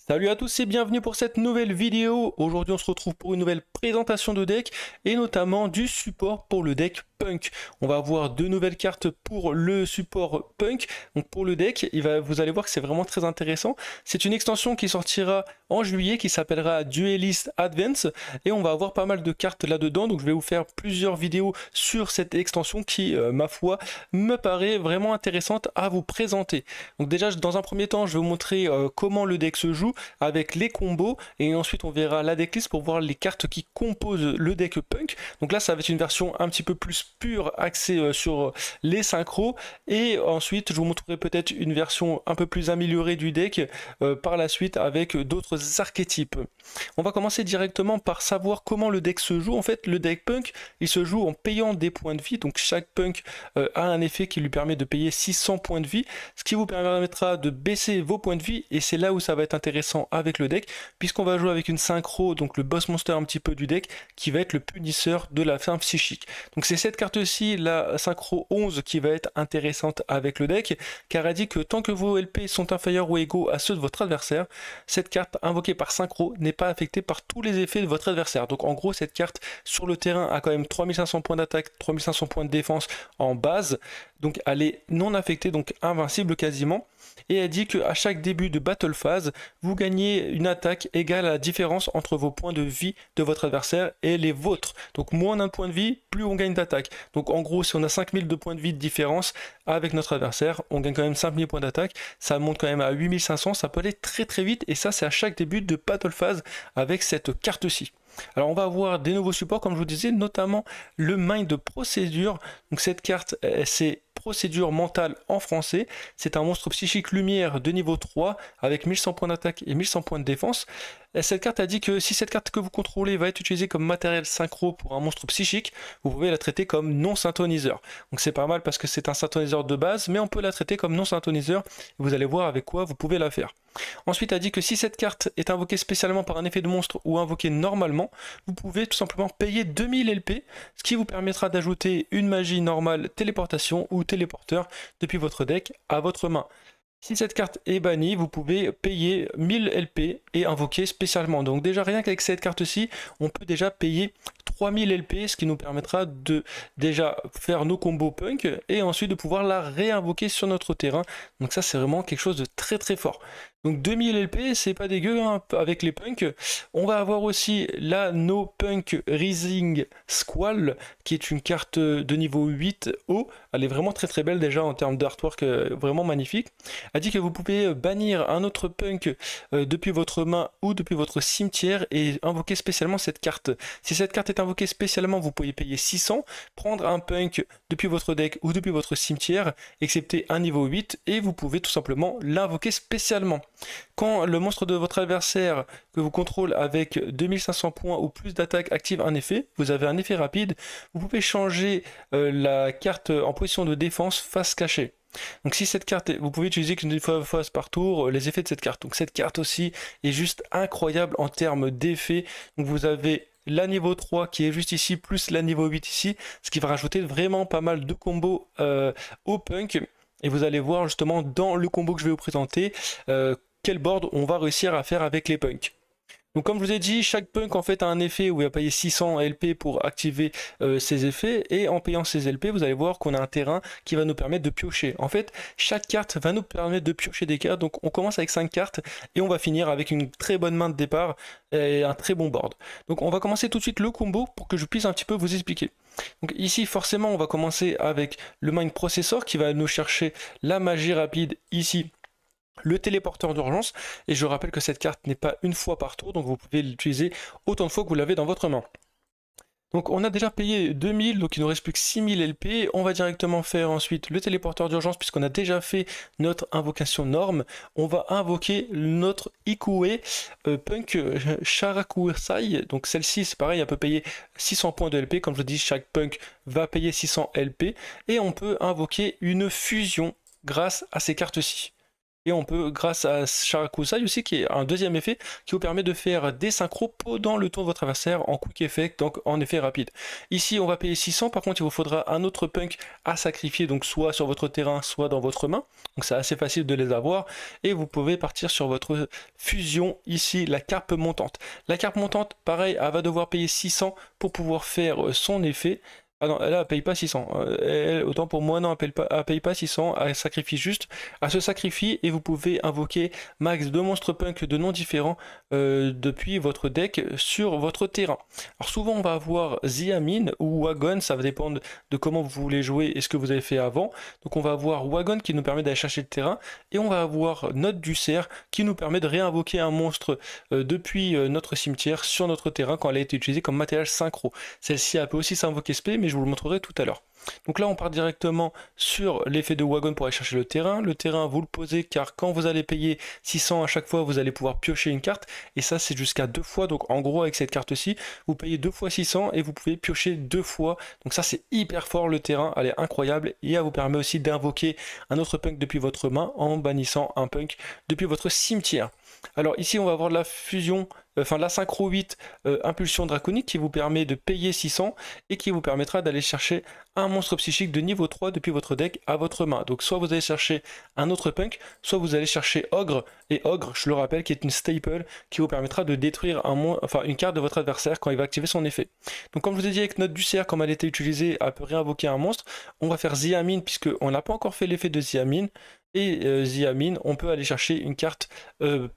Salut à tous et bienvenue pour cette nouvelle vidéo. Aujourd'hui on se retrouve pour une nouvelle présentation de deck et notamment du support pour le deck Punk. On va avoir deux nouvelles cartes pour le support Punk. Donc pour le deck, vous allez voir que c'est vraiment très intéressant. C'est une extension qui sortira en juillet qui s'appellera Duelist Advance et on va avoir pas mal de cartes là-dedans. Donc je vais vous faire plusieurs vidéos sur cette extension qui, ma foi, me paraît vraiment intéressante à vous présenter. Donc déjà dans un premier temps, je vais vous montrer comment le deck se joue avec les combos et ensuite on verra la decklist pour voir les cartes qui composent le deck Punk. Donc là ça va être une version un petit peu plus pure axée sur les synchros et ensuite je vous montrerai peut-être une version un peu plus améliorée du deck par la suite avec d'autres archétypes. On va commencer directement par savoir comment le deck se joue. En fait le deck Punk il se joue en payant des points de vie, donc chaque Punk a un effet qui lui permet de payer 600 points de vie, ce qui vous permettra de baisser vos points de vie et c'est là où ça va être intéressant avec le deck puisqu'on va jouer avec une synchro, donc le boss monster un petit peu du deck qui va être le punisseur de la fin psychique. Donc c'est cette carte-ci, la synchro 11, qui va être intéressante avec le deck car elle dit que tant que vos LP sont inférieurs ou égaux à ceux de votre adversaire, cette carte invoquée par synchro n'est pas affectée par tous les effets de votre adversaire. Donc en gros cette carte sur le terrain a quand même 3500 points d'attaque, 3500 points de défense en base, donc elle est non affectée, donc invincible quasiment. Et elle dit qu'à chaque début de battle phase, vous gagnez une attaque égale à la différence entre vos points de vie de votre adversaire et les vôtres. Donc moins on a de points de vie, plus on gagne d'attaque. Donc en gros, si on a 5000 de points de vie de différence avec notre adversaire, on gagne quand même 5000 points d'attaque. Ça monte quand même à 8500, ça peut aller très très vite et ça c'est à chaque début de battle phase avec cette carte-ci. Alors on va avoir des nouveaux supports comme je vous disais, notamment le Mind Procédure. Donc cette carte c'est procédure mentale en français, c'est un monstre psychique lumière de niveau 3 avec 1100 points d'attaque et 1100 points de défense. Et cette carte a dit que si cette carte que vous contrôlez va être utilisée comme matériel synchro pour un monstre psychique, vous pouvez la traiter comme non synthoniseur. Donc c'est pas mal parce que c'est un synthoniseur de base, mais on peut la traiter comme non synthoniseur. Vous allez voir avec quoi vous pouvez la faire. Ensuite, elle dit que si cette carte est invoquée spécialement par un effet de monstre ou invoquée normalement, vous pouvez tout simplement payer 2000 LP, ce qui vous permettra d'ajouter une magie normale téléportation ou téléporteur depuis votre deck à votre main. Si cette carte est bannie, vous pouvez payer 1000 LP et invoquer spécialement. Donc déjà rien qu'avec cette carte-ci, on peut déjà payer 3000 LP, ce qui nous permettra de déjà faire nos combos Punk et ensuite de pouvoir la réinvoquer sur notre terrain. Donc ça c'est vraiment quelque chose de très très fort. Donc 2000 LP, c'est pas dégueu hein, avec les Punk. On va avoir aussi la No Punk Rising Squall, qui est une carte de niveau 8 haut. Elle est vraiment très très belle déjà en termes d'artwork, vraiment magnifique. Elle dit que vous pouvez bannir un autre Punk depuis votre main ou depuis votre cimetière et invoquer spécialement cette carte. Si cette carte est invoquée spécialement, vous pouvez payer 600, prendre un Punk depuis votre deck ou depuis votre cimetière, excepté un niveau 8, et vous pouvez tout simplement l'invoquer spécialement. Quand le monstre de votre adversaire que vous contrôlez avec 2500 points ou plus d'attaque active un effet, vous avez un effet rapide, vous pouvez changer la carte en position de défense face cachée. Donc si cette carte, vous pouvez utiliser qu'une fois par tour les effets de cette carte. Donc cette carte aussi est juste incroyable en termes d'effets. Donc vous avez la niveau 3 qui est juste ici, plus la niveau 8 ici, ce qui va rajouter vraiment pas mal de combos au Punk. Et vous allez voir justement dans le combo que je vais vous présenter quel board on va réussir à faire avec les punks. Donc comme je vous ai dit, chaque punk en fait a un effet où il va payer 600 LP pour activer ses effets, et en payant ces LP, vous allez voir qu'on a un terrain qui va nous permettre de piocher. En fait, chaque carte va nous permettre de piocher des cartes, donc on commence avec 5 cartes et on va finir avec une très bonne main de départ et un très bon board. Donc on va commencer tout de suite le combo pour que je puisse un petit peu vous expliquer. Donc ici forcément on va commencer avec le Mind Processor qui va nous chercher la magie rapide ici, le téléporteur d'urgence, et je rappelle que cette carte n'est pas une fois par tour, donc vous pouvez l'utiliser autant de fois que vous l'avez dans votre main. Donc on a déjà payé 2000, donc il ne reste plus que 6000 LP, on va directement faire ensuite le téléporteur d'urgence puisqu'on a déjà fait notre invocation norme. On va invoquer notre Ikue Punk Sharakusai, donc celle-ci c'est pareil, elle peut payer 600 points de LP, comme je dis chaque Punk va payer 600 LP, et on peut invoquer une fusion grâce à ces cartes-ci. Et on peut, grâce à Sharakusai aussi, qui est un deuxième effet, qui vous permet de faire des synchros pendant le tour de votre adversaire en quick effect, donc en effet rapide. Ici, on va payer 600, par contre, il vous faudra un autre punk à sacrifier, donc soit sur votre terrain, soit dans votre main. Donc c'est assez facile de les avoir. Et vous pouvez partir sur votre fusion, ici, la carpe montante. La carpe montante, pareil, elle va devoir payer 600 pour pouvoir faire son effet. Ah non, elle paye pas 600. Autant pour moi, non, elle paye pas 600. Elle sacrifie juste. Elle se sacrifie et vous pouvez invoquer max 2 monstres punk de noms différents depuis votre deck sur votre terrain. Alors souvent, on va avoir Ziamin ou Wagon. Ça va dépendre de comment vous voulez jouer et ce que vous avez fait avant. Donc on va avoir Wagon qui nous permet d'aller chercher le terrain. Et on va avoir Note du cerf qui nous permet de réinvoquer un monstre depuis notre cimetière sur notre terrain quand elle a été utilisée comme matériel synchro. Celle-ci, elle peut aussi s'invoquer SP, mais je vous le montrerai tout à l'heure. Donc là on part directement sur l'effet de Wagon pour aller chercher le terrain. Le terrain vous le posez car quand vous allez payer 600 à chaque fois vous allez pouvoir piocher une carte et ça c'est jusqu'à 2 fois. Donc en gros avec cette carte-ci vous payez 2 fois 600 et vous pouvez piocher 2 fois. Donc ça c'est hyper fort, le terrain, elle est incroyable et elle vous permet aussi d'invoquer un autre punk depuis votre main en bannissant un punk depuis votre cimetière. Alors ici on va avoir la fusion, enfin la synchro 8 impulsion draconique qui vous permet de payer 600 et qui vous permettra d'aller chercher un monstre psychique de niveau 3 depuis votre deck à votre main. Donc soit vous allez chercher un autre punk, soit vous allez chercher Ogre, et Ogre, je le rappelle, qui est une staple qui vous permettra de détruire une carte de votre adversaire quand il va activer son effet. Donc comme je vous ai dit avec Note du cerf, comme elle était utilisée, elle peut réinvoquer un monstre. On va faire Ziamin puisque on n'a pas encore fait l'effet de Ziamin. Et Ziamin, on peut aller chercher une carte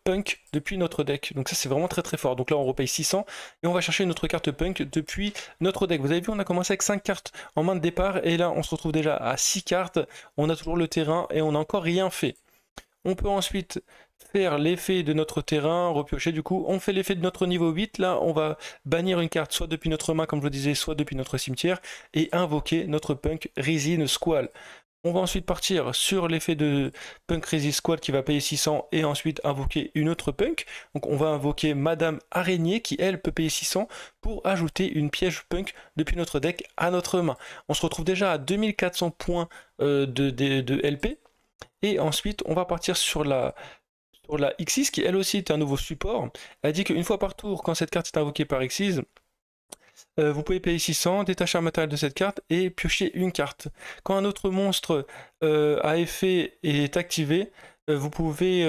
punk depuis notre deck. Donc ça c'est vraiment très très fort. Donc là on repaye 600 et on va chercher une autre carte punk depuis notre deck. Vous avez vu, on a commencé avec 5 cartes en main de départ et là on se retrouve déjà à 6 cartes. On a toujours le terrain et on n'a encore rien fait. On peut ensuite faire l'effet de notre terrain, repiocher du coup. On fait l'effet de notre niveau 8. Là on va bannir une carte soit depuis notre main comme je le disais, soit depuis notre cimetière et invoquer notre punk Résine Squall. On va ensuite partir sur l'effet de Punk Resist Squad qui va payer 600 et ensuite invoquer une autre punk. Donc on va invoquer Madame Araignée qui elle peut payer 600 pour ajouter une piège punk depuis notre deck à notre main. On se retrouve déjà à 2400 points de LP. Et ensuite on va partir sur la Xyz qui elle aussi est un nouveau support. Elle dit qu'une fois par tour quand cette carte est invoquée par Xyz, vous pouvez payer 600, détacher un matériel de cette carte et piocher une carte. Quand un autre monstre à effet est activé, vous pouvez,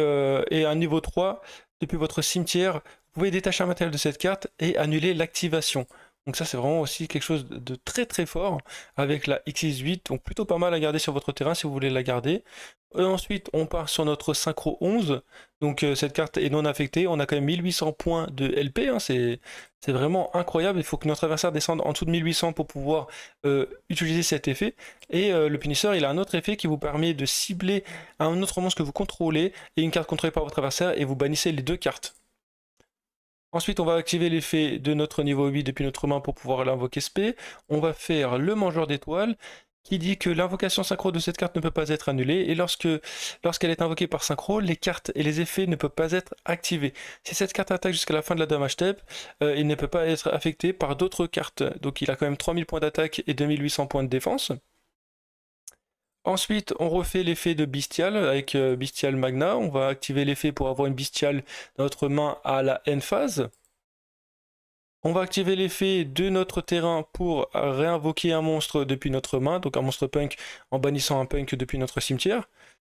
et un niveau 3, depuis votre cimetière, vous pouvez détacher un matériel de cette carte et annuler l'activation. Donc ça c'est vraiment aussi quelque chose de très très fort avec la X8, donc plutôt pas mal à garder sur votre terrain si vous voulez la garder. Ensuite on part sur notre synchro 11, donc cette carte est non affectée, on a quand même 1800 points de LP, hein, c'est vraiment incroyable, il faut que notre adversaire descende en dessous de 1800 pour pouvoir utiliser cet effet. Et le punisseur il a un autre effet qui vous permet de cibler un autre monstre que vous contrôlez et une carte contrôlée par votre adversaire et vous bannissez les deux cartes. Ensuite, on va activer l'effet de notre niveau 8 depuis notre main pour pouvoir l'invoquer SP. On va faire le mangeur d'étoiles qui dit que l'invocation synchro de cette carte ne peut pas être annulée et lorsqu'elle est invoquée par synchro, les cartes et les effets ne peuvent pas être activés. Si cette carte attaque jusqu'à la fin de la damage step, il ne peut pas être affecté par d'autres cartes. Donc il a quand même 3000 points d'attaque et 2800 points de défense. Ensuite, on refait l'effet de Bestial avec Bestial Magna. On va activer l'effet pour avoir une Bestial dans notre main à la end phase. On va activer l'effet de notre terrain pour réinvoquer un monstre depuis notre main, donc un monstre punk en bannissant un punk depuis notre cimetière.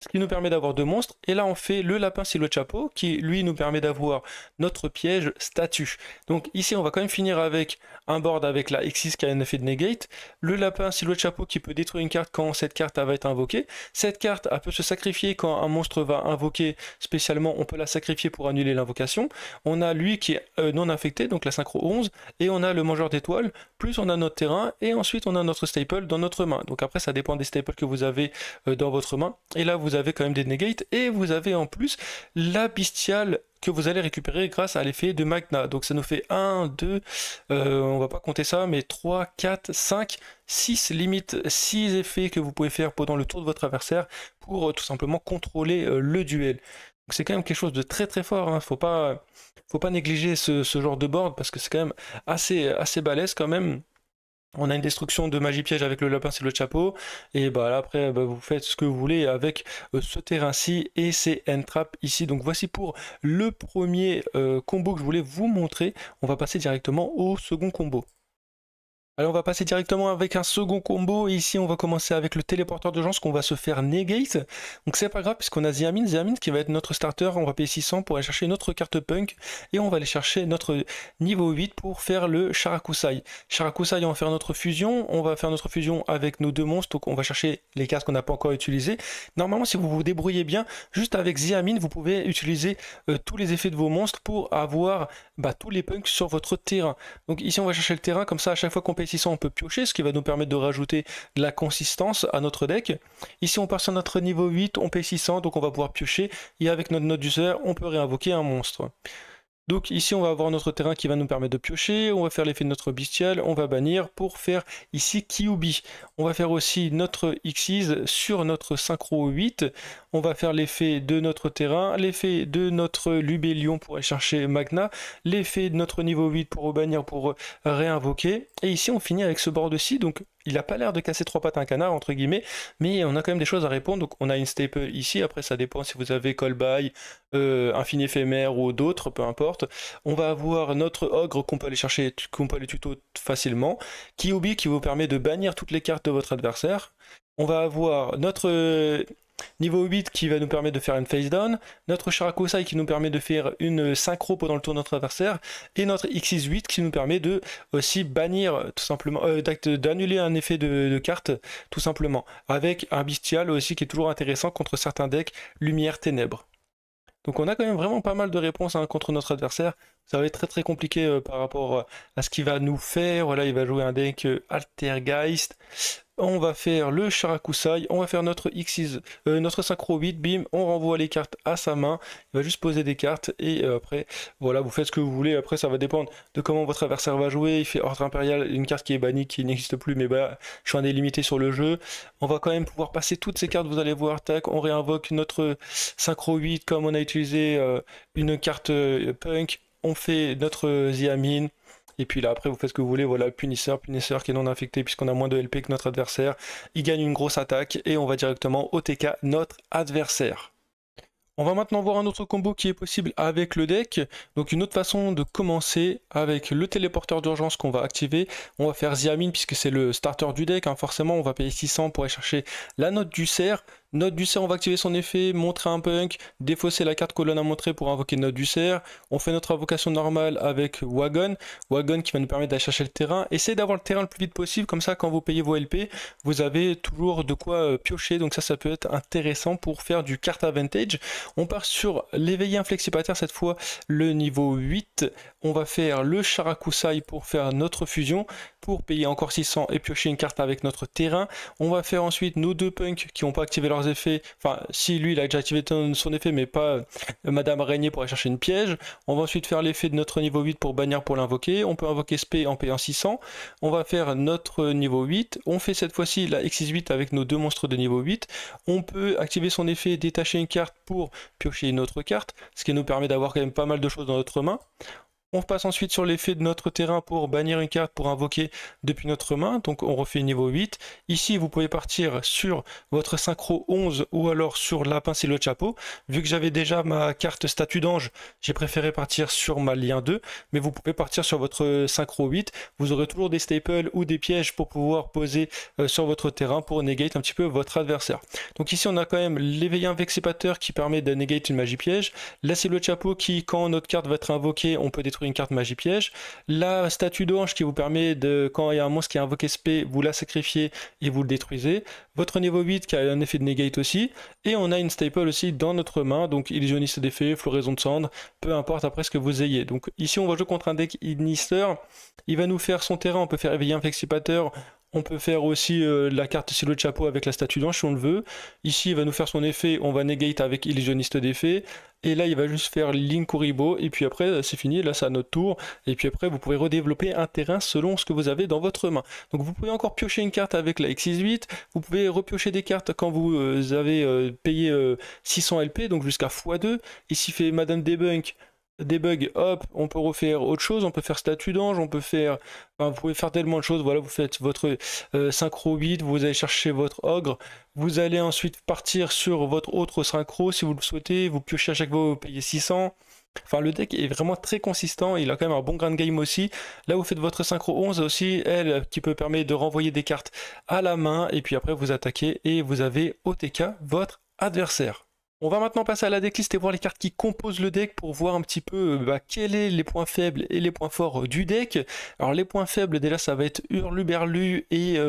Ce qui nous permet d'avoir deux monstres. Et là, on fait le lapin silhouette chapeau qui, lui, nous permet d'avoir notre piège statue. Donc ici, on va quand même finir avec un board avec la X6 qui a un effet de negate. Le lapin silhouette chapeau qui peut détruire une carte quand cette carte va être invoquée. Cette carte, elle peut se sacrifier quand un monstre va invoquer spécialement. On peut la sacrifier pour annuler l'invocation. On a lui qui est non infecté, donc la synchro 11. Et on a le mangeur d'étoiles. Plus on a notre terrain. Et ensuite, on a notre staple dans notre main. Donc après, ça dépend des staples que vous avez dans votre main. Et là, vous avez quand même des negates et vous avez en plus la bestiale que vous allez récupérer grâce à l'effet de Magna. Donc ça nous fait 1, 2, on va pas compter ça, mais 3, 4, 5, 6 limite 6 effets que vous pouvez faire pendant le tour de votre adversaire pour tout simplement contrôler le duel. Donc c'est quand même quelque chose de très très fort, hein. Faut pas négliger ce genre de board parce que c'est quand même assez balèze quand même. On a une destruction de magie piège avec le lapin c'est le chapeau. Et bah là après bah, vous faites ce que vous voulez avec ce terrain-ci et ces end traps ici. Donc voici pour le premier combo que je voulais vous montrer. On va passer directement au second combo. Allez, on va passer directement avec un second combo. Ici, on va commencer avec le téléporteur d'urgence qu'on va se faire negate. Donc c'est pas grave puisqu'on a Xiamin. Xiamin qui va être notre starter. On va payer 600 pour aller chercher notre carte punk. Et on va aller chercher notre niveau 8 pour faire le Sharakusai. Sharakusai, on va faire notre fusion. On va faire notre fusion avec nos deux monstres. Donc on va chercher les cartes qu'on n'a pas encore utilisées. Normalement, si vous vous débrouillez bien, juste avec Xiamin, vous pouvez utiliser tous les effets de vos monstres pour avoir tous les punks sur votre terrain. Donc ici, on va chercher le terrain. Comme ça, à chaque fois qu'on paye 600, on peut piocher, ce qui va nous permettre de rajouter de la consistance à notre deck. Ici, on part sur notre niveau 8, on paye 600, donc on va pouvoir piocher. Et avec notre note d'user, on peut réinvoquer un monstre. Donc ici, on va avoir notre terrain qui va nous permettre de piocher. On va faire l'effet de notre bestial. On va bannir pour faire ici Kyubi. On va faire aussi notre Xyz sur notre synchro 8. On va faire l'effet de notre terrain, l'effet de notre Lubellion pour aller chercher Magna, l'effet de notre niveau 8 pour rebannir, pour réinvoquer. Et ici, on finit avec ce board-ci. Donc il n'a pas l'air de casser trois pattes à un canard, entre guillemets, mais on a quand même des choses à répondre. Donc on a une staple ici, après ça dépend si vous avez call by, infini éphémère ou d'autres, peu importe. On va avoir notre ogre qu'on peut aller chercher, qu'on peut aller tuto facilement. Kyubi qui vous permet de bannir toutes les cartes de votre adversaire. On va avoir notre niveau 8 qui va nous permettre de faire une face down, notre Sharakusai qui nous permet de faire une synchro pendant le tour de notre adversaire, et notre X8 qui nous permet de aussi bannir tout simplement, d'annuler un effet de carte tout simplement, avec un bestial aussi qui est toujours intéressant contre certains decks lumière ténèbres. Donc on a quand même vraiment pas mal de réponses contre notre adversaire. Ça va être très très compliqué par rapport à ce qu'il va nous faire. Voilà, il va jouer un deck Altergeist. On va faire le Sharakusai, on va faire notre notre synchro 8, bim, on renvoie les cartes à sa main, il va juste poser des cartes et après, voilà, vous faites ce que vous voulez, après ça va dépendre de comment votre adversaire va jouer, il fait Ordre Impérial, une carte qui est bannie, qui n'existe plus, mais je suis en illimité sur le jeu, on va quand même pouvoir passer toutes ces cartes, vous allez voir, tac, on réinvoque notre synchro 8, comme on a utilisé une carte punk, on fait notre Xiamin. Et puis là après vous faites ce que vous voulez, voilà, punisseur qui est non infecté puisqu'on a moins de LP que notre adversaire, il gagne une grosse attaque et on va directement au TK notre adversaire. On va maintenant voir un autre combo qui est possible avec le deck. Donc une autre façon de commencer avec le téléporteur d'urgence qu'on va activer. On va faire Xiamin puisque c'est le starter du deck, forcément on va payer 600 pour aller chercher la note du cerf. Note du cerf, on va activer son effet, montrer un punk, défausser la carte que l'on a montrée pour invoquer note du cerf. On fait notre invocation normale avec Wagon. Wagon qui va nous permettre d'aller chercher le terrain. Essayez d'avoir le terrain le plus vite possible, comme ça quand vous payez vos LP, vous avez toujours de quoi piocher. Donc ça peut être intéressant pour faire du card advantage. On part sur l'éveillé inflexipataire, cette fois le niveau 8. On va faire le Sharakusai pour faire notre fusion, pour payer encore 600 et piocher une carte avec notre terrain. On va faire ensuite nos deux punks qui n'ont pas activé leurs effets. Enfin, si lui il a déjà activé son effet, mais pas Madame Araignée pour aller chercher une piège. On va ensuite faire l'effet de notre niveau 8 pour bannir pour l'invoquer. On peut invoquer Spé en payant 600. On va faire notre niveau 8. On fait cette fois-ci la X8 avec nos deux monstres de niveau 8. On peut activer son effet, détacher une carte pour piocher une autre carte, ce qui nous permet d'avoir quand même pas mal de choses dans notre main. On passe ensuite sur l'effet de notre terrain pour bannir une carte pour invoquer depuis notre main, donc on refait niveau 8. Ici vous pouvez partir sur votre synchro 11 ou alors sur lapin c'est le chapeau. Vu que j'avais déjà ma carte statue d'ange, j'ai préféré partir sur ma lien 2, mais vous pouvez partir sur votre synchro 8. Vous aurez toujours des staples ou des pièges pour pouvoir poser sur votre terrain pour negate un petit peu votre adversaire. Donc ici on a quand même l'éveillé invexépateur qui permet de negate une magie piège, là c'est le chapeau qui, quand notre carte va être invoquée, on peut détruire une carte magie piège, la statue d'ange qui vous permet de, quand il y a un monstre qui a invoqué SP, vous la sacrifiez et vous le détruisez, votre niveau 8 qui a un effet de negate aussi, et on a une staple aussi dans notre main, donc illusionniste d'effet, floraison de cendre, peu importe après ce que vous ayez. Donc ici on va jouer contre un deck Ignister, il va nous faire son terrain, on peut faire éveiller inflexipateur, on peut faire aussi la carte silo de chapeau avec la statue d'ange si on le veut. Ici, il va nous faire son effet, on va negate avec illusionniste d'effet. Et là, il va juste faire Linkuribo. Et puis après, c'est fini, là, c'est à notre tour. Et puis après, vous pouvez redévelopper un terrain selon ce que vous avez dans votre main. Donc vous pouvez encore piocher une carte avec la X68. Vous pouvez repiocher des cartes quand vous avez payé 600 LP, donc jusqu'à x2. Ici, fait Madame Debunk. des bugs, hop, on peut refaire autre chose, on peut faire statut d'ange, on peut faire, enfin, vous pouvez faire tellement de choses. Voilà, vous faites votre synchro 8, vous allez chercher votre ogre, vous allez ensuite partir sur votre autre synchro si vous le souhaitez, vous piochez à chaque fois, vous payez 600. Enfin, le deck est vraiment très consistant, il a quand même un bon grand game aussi. Là, vous faites votre synchro 11 aussi, elle, qui peut permettre de renvoyer des cartes à la main, et puis après vous attaquez et vous avez OTK votre adversaire. On va maintenant passer à la decklist et voir les cartes qui composent le deck pour voir un petit peu quels sont les points faibles et les points forts du deck. Alors les points faibles, déjà ça va être Hurluberlu et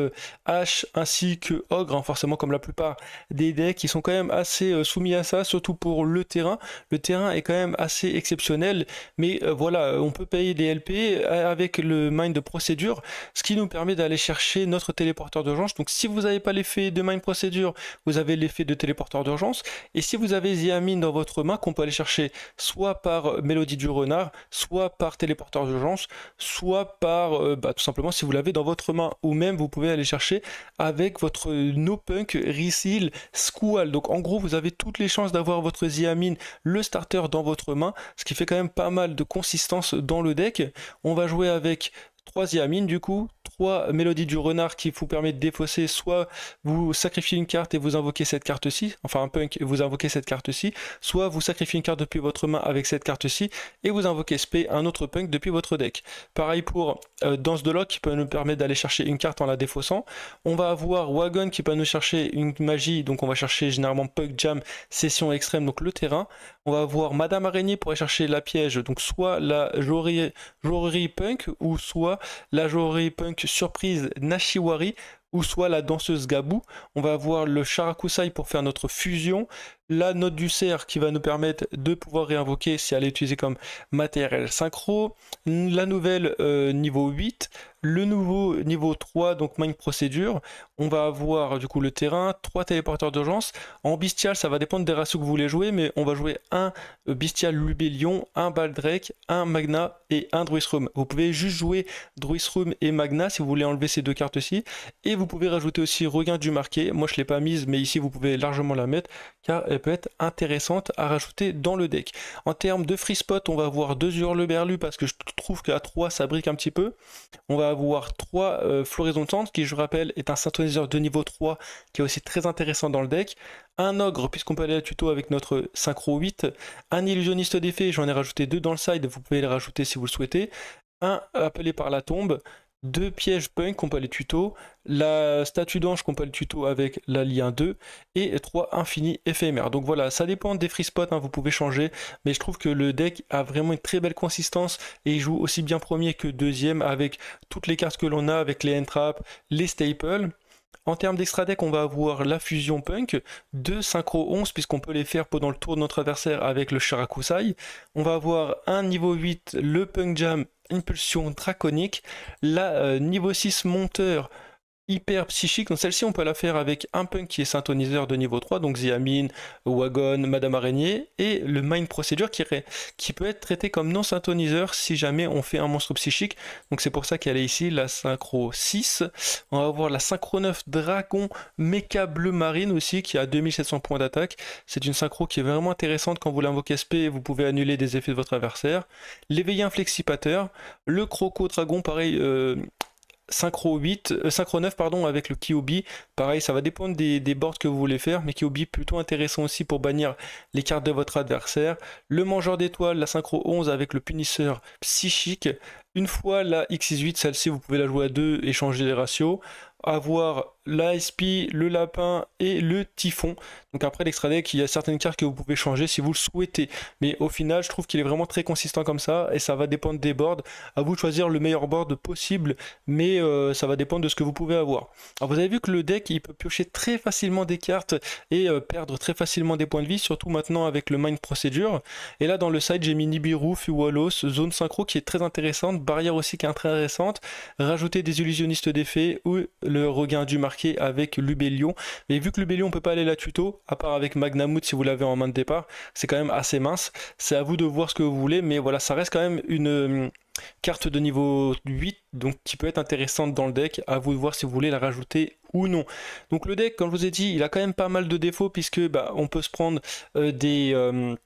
Hache ainsi que Ogre, hein, forcément comme la plupart des decks. Ils sont quand même assez soumis à ça, surtout pour le terrain. Le terrain est quand même assez exceptionnel, mais voilà, on peut payer des LP avec le Mind de procédure, ce qui nous permet d'aller chercher notre téléporteur d'urgence. Donc si vous n'avez pas l'effet de Mind procédure, vous avez l'effet de téléporteur d'urgence. Et si vous avez Ziamine dans votre main, qu'on peut aller chercher soit par Mélodie du Renard, soit par téléporteur d'urgence, soit par tout simplement si vous l'avez dans votre main, ou même vous pouvez aller chercher avec votre No Punk Reseal Squall. Donc en gros vous avez toutes les chances d'avoir votre Ziamine, le starter dans votre main, ce qui fait quand même pas mal de consistance dans le deck. On va jouer avec 3 Ziamine du coup, 3 Mélodies du Renard qui vous permet de défausser, soit vous sacrifiez une carte et vous invoquez cette carte-ci, enfin un punk et vous invoquez cette carte-ci, soit vous sacrifiez une carte depuis votre main avec cette carte-ci et vous invoquez spé un autre punk depuis votre deck. Pareil pour Danse de Lock qui peut nous permettre d'aller chercher une carte en la défaussant. On va avoir Wagon qui peut nous chercher une magie, donc on va chercher généralement Punk Jam, Session Extrême, donc le terrain. On va avoir Madame Araignée pour aller chercher la piège, donc soit la Jorerie Punk ou soit la Jorerie Punk Surprise Nashiwari ou soit la danseuse Gabou. On va avoir le Sharakusai pour faire notre fusion, la note du cerf qui va nous permettre de pouvoir réinvoquer si elle est utilisée comme matériel synchro, la nouvelle niveau 8, le nouveau niveau 3, donc Mind Procédure. On va avoir du coup le terrain, 3 téléporteurs d'urgence. En bestial, ça va dépendre des ratios que vous voulez jouer, mais on va jouer un bestial Lubellion, un Baldrake, un Magna et un Druisroom. Vous pouvez juste jouer Druisroom et Magna si vous voulez enlever ces deux cartes-ci, et vous pouvez rajouter aussi Regain du Marqué. Moi je ne l'ai pas mise, mais ici vous pouvez largement la mettre, car elle peut être intéressante à rajouter dans le deck. En termes de free spot, on va avoir 2 Hurluberlu parce que je trouve qu'à 3 ça brique un petit peu. On va avoir 3 Floraison Tente qui, je rappelle, est un synthoniseur de niveau 3 qui est aussi très intéressant dans le deck. Un Ogre, puisqu'on peut aller à tuto avec notre synchro 8. Un Illusionniste d'effet, j'en ai rajouté 2 dans le side, vous pouvez les rajouter si vous le souhaitez. Un Appelé par la tombe. 2 pièges punk qu'on peut aller tuto, la statue d'ange qu'on peut aller tuto avec la lien 2 et 3 infinis éphémères. Donc voilà, ça dépend des free spots, hein, vous pouvez changer, mais je trouve que le deck a vraiment une très belle consistance et il joue aussi bien premier que deuxième avec toutes les cartes que l'on a, avec les entraps, les staples. En termes d'extra deck, on va avoir la fusion punk, 2 synchro 11 puisqu'on peut les faire pendant le tour de notre adversaire avec le Sharakusai. On va avoir un niveau 8, le punk jam, impulsion draconique, la niveau 6 monteur hyper psychique. Donc celle-ci on peut la faire avec un punk qui est synthoniseur de niveau 3, donc Ziamine, Wagon, Madame Araignée, et le Mind Procedure qui peut être traité comme non synthoniseur si jamais on fait un monstre psychique. Donc c'est pour ça qu'elle est ici, la synchro 6. On va avoir la synchro 9 Dragon Mecha Bleu Marine aussi qui a 2700 points d'attaque. C'est une synchro qui est vraiment intéressante quand vous l'invoquez SP, vous pouvez annuler des effets de votre adversaire. L'éveillé inflexipateur, le Croco Dragon pareil, synchro 9 pardon, avec le Kyobi. Pareil, ça va dépendre des boards que vous voulez faire, mais Kyobi plutôt intéressant aussi pour bannir les cartes de votre adversaire. Le Mangeur d'étoiles, la synchro 11 avec le punisseur psychique. Une fois la X68, celle-ci vous pouvez la jouer à 2 et changer les ratios. Avoir la SP, le lapin et le typhon. Donc après l'extra deck, il y a certaines cartes que vous pouvez changer si vous le souhaitez. Mais au final, je trouve qu'il est vraiment très consistant comme ça et ça va dépendre des boards. À vous de choisir le meilleur board possible, mais ça va dépendre de ce que vous pouvez avoir. Alors vous avez vu que le deck, il peut piocher très facilement des cartes et perdre très facilement des points de vie, surtout maintenant avec le Mind Procedure. Et là dans le side, j'ai mis Nibiru, Fuwalos, Zone Synchro qui est très intéressante, Barrière aussi qui est très intéressante, rajouter des illusionnistes d'effet ou le Regain du Marqué avec Lubellion. Mais vu que Lubellion on peut pas aller la tuto, à part avec Magnamout si vous l'avez en main de départ, c'est quand même assez mince. C'est à vous de voir ce que vous voulez, mais voilà, ça reste quand même une carte de niveau 8, donc qui peut être intéressante dans le deck. À vous de voir si vous voulez la rajouter ou non. Donc le deck, comme je vous ai dit, il a quand même pas mal de défauts puisque on peut se prendre des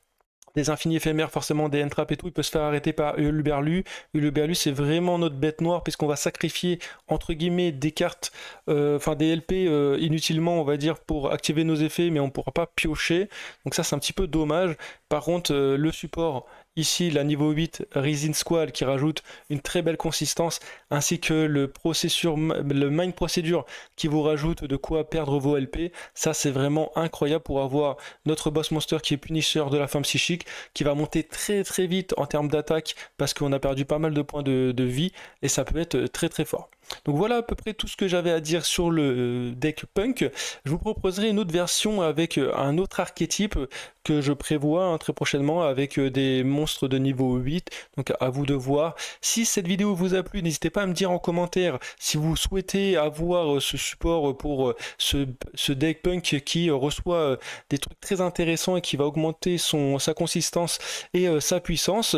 des infinis éphémères, forcément des end-trap et tout, il peut se faire arrêter par Uluberlu. Uluberlu, c'est vraiment notre bête noire, puisqu'on va sacrifier, entre guillemets, des cartes, enfin des LP inutilement, on va dire, pour activer nos effets, mais on ne pourra pas piocher. Donc ça, c'est un petit peu dommage. Par contre, le support, ici, la niveau 8, Resin Squall, qui rajoute une très belle consistance, ainsi que le Mind Procedure, qui vous rajoute de quoi perdre vos LP. Ça, c'est vraiment incroyable pour avoir notre boss monster qui est Punisher de la femme psychique, qui va monter très très vite en termes d'attaque, parce qu'on a perdu pas mal de points de vie, et ça peut être très très fort. Donc voilà à peu près tout ce que j'avais à dire sur le deck Punk. Je vous proposerai une autre version avec un autre archétype que je prévois très prochainement, avec des monstres de niveau 8. Donc à vous de voir. Si cette vidéo vous a plu, n'hésitez pas à me dire en commentaire si vous souhaitez avoir ce support pour ce deck Punk qui reçoit des trucs très intéressants et qui va augmenter sa consistance et sa puissance.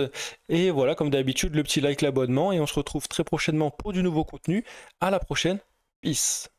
Et voilà, comme d'habitude, le petit like, l'abonnement, et on se retrouve très prochainement pour du nouveau contenu. À la prochaine, peace.